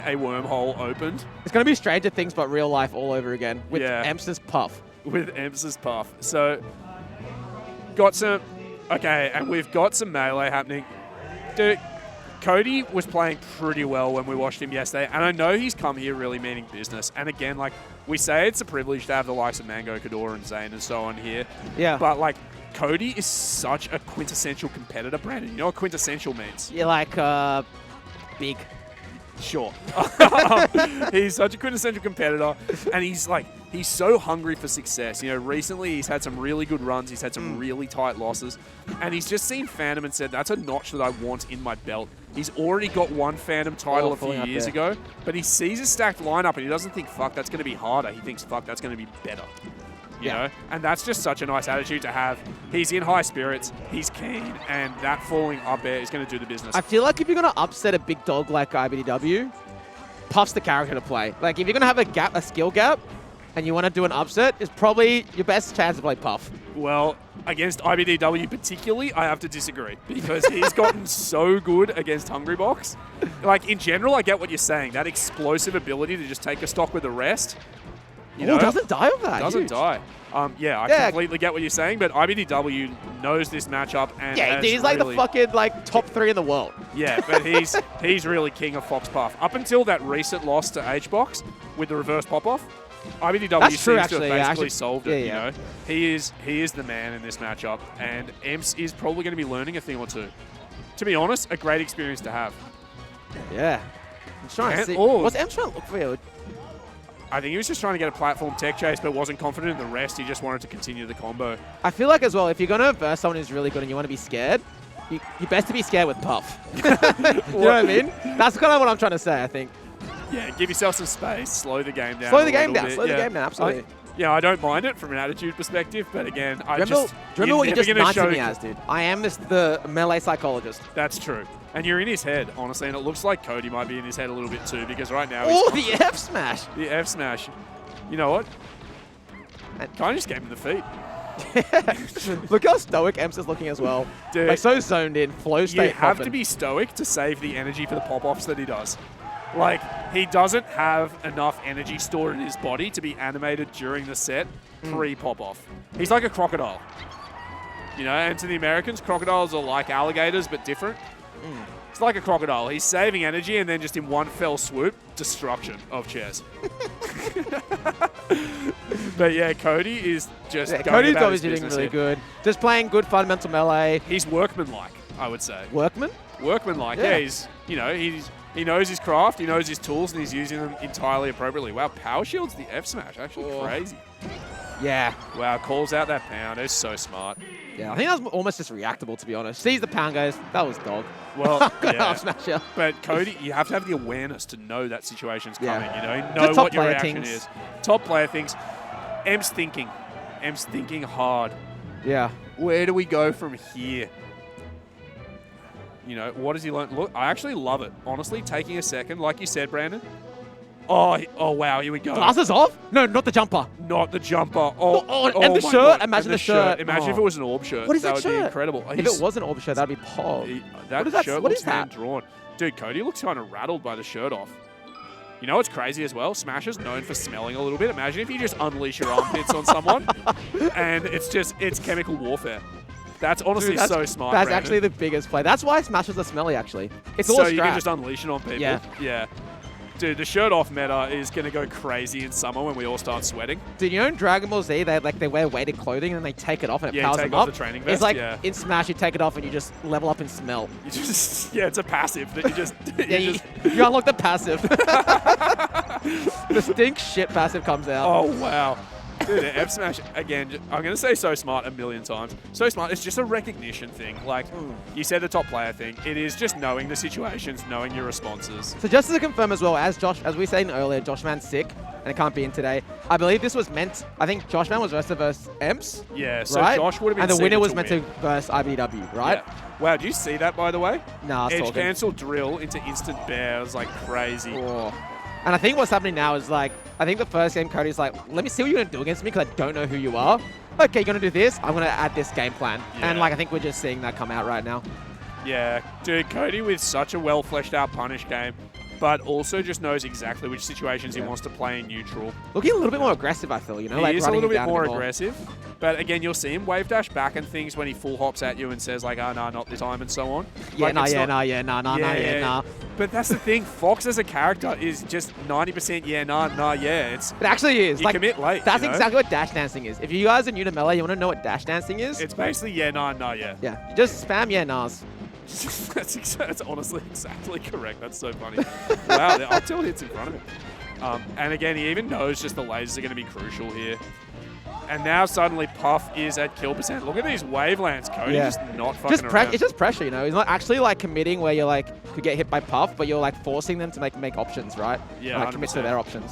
a wormhole opened. It's going to be Stranger Things, but real life all over again with Yeah. Emps' Puff. With Emps' Puff. So, got some... Okay, and we've got some melee happening. Dude, Cody was playing pretty well when we watched him yesterday, and I know he's come here really meaning business. And again, like, we say it's a privilege to have the likes of Mango, Kador, and Zane and so on here. Yeah. But, like, Cody is such a quintessential competitor, Brandon. You know what quintessential means? You're like, big. Sure. He's such a quintessential competitor, and he's so hungry for success. You know, recently he's had some really good runs, he's had some really tight losses, and he's just seen Phantom and said, that's a notch that I want in my belt. He's already got one Phantom title a few years ago, but he sees a stacked lineup and he doesn't think, fuck, that's going to be harder. He thinks, fuck, that's going to be better. You know? And that's just such a nice attitude to have. He's in high spirits, he's keen, and that falling up air is going to do the business. I feel like if you're going to upset a big dog like iBDW, Puff's the character to play. Like, if you're going to have a skill gap, and you want to do an upset, it's probably your best chance to play Puff. Well, against iBDW particularly, I have to disagree, because he's gotten so good against Hungrybox. Like, in general, I get what you're saying. That explosive ability to just take a stock with the rest. You know, doesn't die of that. Doesn't Huge. die. I completely get what you're saying, but iBDW knows this matchup and he's like the fucking top 3 in the world. Yeah, but he's really king of Fox Puff. Up until that recent loss to HBox with the reverse pop-off, iBDW seems to have basically solved it. You know, he is the man in this matchup, and Emps is probably going to be learning a thing or two. To be honest, a great experience to have. Yeah. I'm trying to see. What's Emps trying to look for you? I think he was just trying to get a platform tech chase, but wasn't confident in the rest. He just wanted to continue the combo. I feel like as well, if you're going to verse someone who's really good and you want to be scared, you're best to be scared with Puff. You know what I mean? That's kind of what I'm trying to say, I think. Yeah, give yourself some space, slow the game down. Slow the game down, absolutely. I don't mind it from an attitude perspective, but again, remember what you just knighted me as, dude? I am the melee psychologist. That's true. And you're in his head, honestly, and it looks like Cody might be in his head a little bit too, because right now the F smash! The F smash. You know what? Kind of just gave him the feet. Look how stoic Emps is looking as well. Dude, like so zoned in, flow state. You have to be stoic to save the energy for the pop-offs that he does. Like, he doesn't have enough energy stored in his body to be animated during the set pre-pop-off. He's like a crocodile. You know, and to the Americans, crocodiles are like alligators, but different. It's like a crocodile. He's saving energy, and then just in one fell swoop, destruction of chairs. But yeah, Cody is just going Cody's about obviously his doing business really here. good. Just playing good fundamental melee. He's workmanlike, I would say. Workman? Workmanlike, yeah. He knows his craft, he knows his tools, and he's using them entirely appropriately. Wow, power shield's the F smash. Actually crazy. Yeah. Wow, calls out that pound. It's so smart. Yeah, I think that was almost just reactable, to be honest. Sees the pound, goes, that was dog. Well, yeah. Smash you. But Cody, you have to have the awareness to know that situation's coming. You know, The know what your reaction is. Top player thinks. Emps thinking. Emps thinking hard. Yeah. Where do we go from here? You know, what does he learn? Look, I actually love it. Honestly, taking a second, like you said, Brandon. Oh wow, here we go. Glasses off? No, not the jumper. Not the jumper. And the shirt. God. Imagine the shirt. Imagine if it was an orb shirt. What is that would shirt? be incredible. If it was an orb shirt, that'd be pog. That shirt looks hand-drawn. Dude, Cody looks kind of rattled by the shirt off. You know what's crazy as well? Smash is known for smelling a little bit. Imagine if you just unleash your armpits on someone and it's chemical warfare. That's honestly so smart, That's Brandon. actually the biggest play. That's why Smashes are smelly, actually. It's all so you can just unleash it on people. Yeah. Dude, the shirt off meta is going to go crazy in summer when we all start sweating. Dude, you know in Dragon Ball Z, they wear weighted clothing and then they take it off and it powers them up? The training vest, it's like in Smash, you take it off and you just level up in smell. It's a passive that you just... you unlock the passive. The stink shit passive comes out. Oh, wow. Dude, F Smash, again, I'm going to say so smart a million times. So smart, it's just a recognition thing. Like, you said the top player thing. It is just knowing the situations, knowing your responses. So just to confirm as well, as we were saying earlier, Josh Man's sick and it can't be in today. I believe this was meant, I think Josh Man was versus Emps. Yeah, so right? Josh would have been And the winner was meant to verse iBDW, right? Yeah. Wow, do you see that, by the way? Nah, Edge cancel drill into instant bear. It was like crazy. Oh. And I think what's happening now is like, I think the first game Cody's like, let me see what you're going to do against me because I don't know who you are. Okay, you're going to do this. I'm going to add this game plan. Yeah. And like, I think we're just seeing that come out right now. Yeah, dude, Cody with such a well fleshed out punish game. but also just knows exactly which situations he wants to play in neutral. Looking a little bit more aggressive, I feel, you know? He like is a running little it bit down more bit aggressive. But again, you'll see him wave dash back and things when he full hops at you and says like, oh, no, not this time and so on. Yeah, Like, nah. But that's the thing. Fox as a character is just 90% yeah. It's It actually is. you commit late. That's you know? exactly what dash dancing is. If you guys are new to Melee, you want to know what dash dancing is? It's basically yeah. Yeah, you just spam yeah, nahs. That's honestly exactly correct. That's so funny. Wow, the up tilt hits in front of him. And again, he even knows just the lasers are going to be crucial here. And now suddenly Puff is at kill percent. Look at these wavelands, Cody. Just not fucking around. It's just pressure, you know. He's not actually like committing where you're like could get hit by Puff, but you're like forcing them to make options, right? Yeah, and, like commit to their options.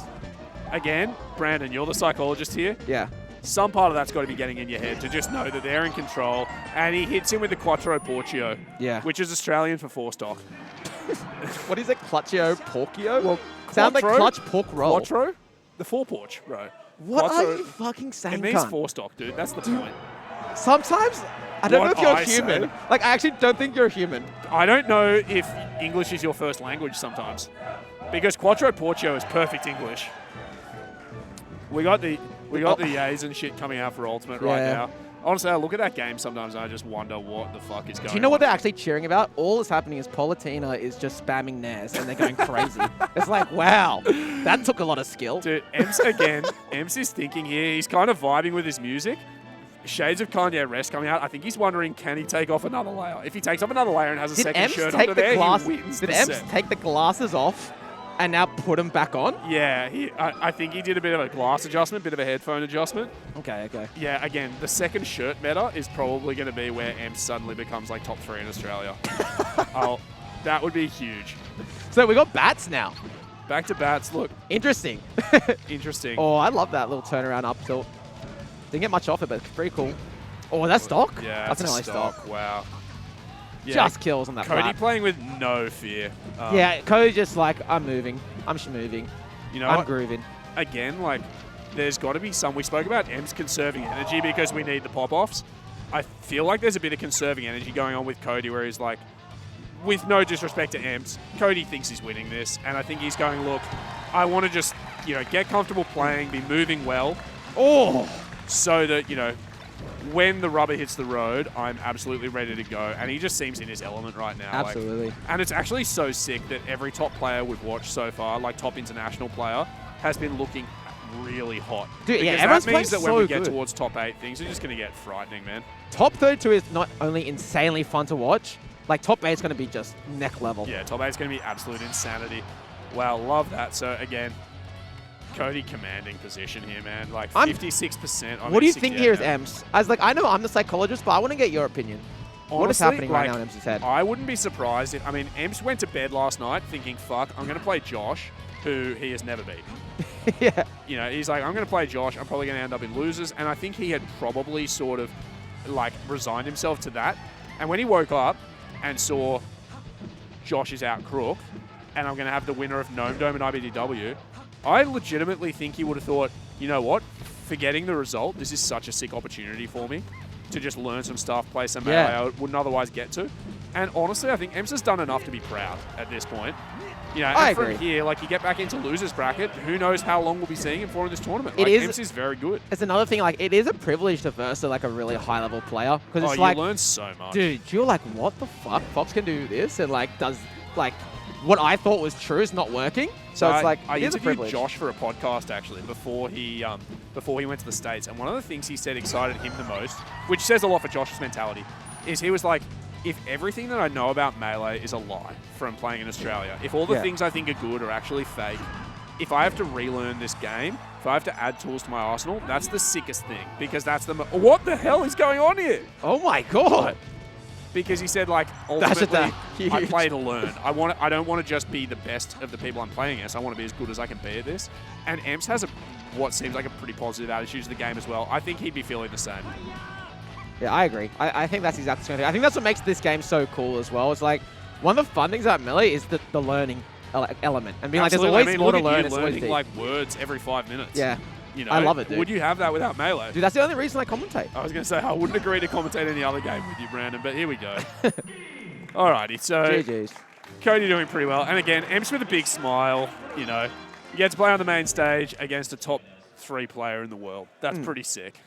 Again, Brandon, you're the psychologist here. Yeah. Some part of that's got to be getting in your head to just know that they're in control. And he hits him with the Quattro Porchio, which is Australian for 4-stock. What is it? Clutchio Porchio? Well, sounds like clutch pork roll. Quattro? The 4-porch, bro. What Quattro, are you fucking saying, it means cunt? 4-stock, dude. That's the point. Sometimes, I don't know if you're I human. say. Like, I actually don't think you're human. I don't know if English is your first language sometimes. Because Quattro Porchio is perfect English. We got the yays and shit coming out for Ultimate right now. Honestly, I look at that game sometimes and I just wonder what the fuck is going on. Do you know what they're actually cheering about? All that's happening is Politina is just spamming Nairs and they're going crazy. It's like, wow, that took a lot of skill. Dude, Emps again. Emps is thinking here. He's kind of vibing with his music. Shades of Kanye West coming out. I think he's wondering, can he take off another layer? If he takes off another layer and has a second shirt under there, he wins Did the Emps set. take the glasses off and now put them back on? Yeah, I think he did a bit of a glass adjustment, bit of a headphone adjustment. Okay. Yeah, again, the second shirt meta is probably going to be where Emps suddenly becomes like top 3 in Australia. That would be huge. So we got bats now. Back to bats. Look. Interesting. Interesting. Oh, I love that little turnaround up tilt. Didn't get much off it, but it's pretty cool. Oh, that's stock? Yeah, that's an early stock. Wow. Yeah, just kills on that Cody flat. playing with no fear. Yeah, Cody just like, I'm moving. I'm moving. You know I'm what? grooving. Again, like, there's got to be some. We spoke about Emps conserving energy because we need the pop-offs. I feel like there's a bit of conserving energy going on with Cody where he's like, with no disrespect to Emps, Cody thinks he's winning this. And I think he's going, look, I want to just, get comfortable playing, be moving well. Oh! So that, when the rubber hits the road, I'm absolutely ready to go. And he just seems in his element right now. Absolutely. And it's actually so sick that every top player we've watched so far, like top international player, has been looking really hot. Dude, yeah, because everyone's that means playing that when we so get good. towards top 8, things are just going to get frightening, man. Top 32 is not only insanely fun to watch, like top 8 is going to be just neck level. Yeah, top 8 is going to be absolute insanity. Wow, love that. So, again, Cody commanding position here, man. Like 56%. What do you think here is Emps? I know I'm the psychologist, but I want to get your opinion. Honestly, what is happening right now in Emps' head? I wouldn't be surprised if, Emps went to bed last night thinking, fuck, I'm going to play Josh, who he has never beat. Yeah. He's like, I'm going to play Josh. I'm probably going to end up in losers. And I think he had probably sort of like resigned himself to that. And when he woke up and saw Josh is out crook, and I'm going to have the winner of Gnome Dome and iBDW, I legitimately think he would have thought, you know what, forgetting the result, this is such a sick opportunity for me to just learn some stuff, play some melee I wouldn't otherwise get to. And honestly, I think Emps has done enough to be proud at this point. I from agree. here, like you get back into losers bracket, who knows how long we'll be seeing him for in this tournament. Emps is very good. It's another thing, like it is a privilege to verse like a really high level player. Because it's like, you learn so much. Dude, you're like, what the fuck? Fox can do this and like does like what I thought was true is not working. So it's like, I it is a interviewed privilege. Josh for a podcast actually before he went to the States, and one of the things he said excited him the most, which says a lot for Josh's mentality, is he was like, if everything that I know about Melee is a lie from playing in Australia, if all the things I think are good are actually fake, if I have to relearn this game, if I have to add tools to my arsenal, that's the sickest thing, because that's the what the hell is going on here? Oh my god! Because he said, like, ultimately, huge. I play to learn. I don't want to just be the best of the people I'm playing against. I want to be as good as I can be at this. And Emps has what seems like a pretty positive attitude to the game as well. I think he'd be feeling the same. Yeah, I agree. I think that's exactly the same thing. I think that's what makes this game so cool as well. It's like, one of the fun things about Melee is the learning element. And being Absolutely. like, there's always more to learn. You're learning, like, words every 5 minutes. Yeah. I love it, dude. Would you have that without Melee? Dude, that's the only reason I commentate. I was going to say, I wouldn't agree to commentate any other game with you, Brandon, but here we go. Alrighty, so GG's. Cody doing pretty well. And again, Emps with a big smile, You get to play on the main stage against a top 3 player in the world. That's pretty sick.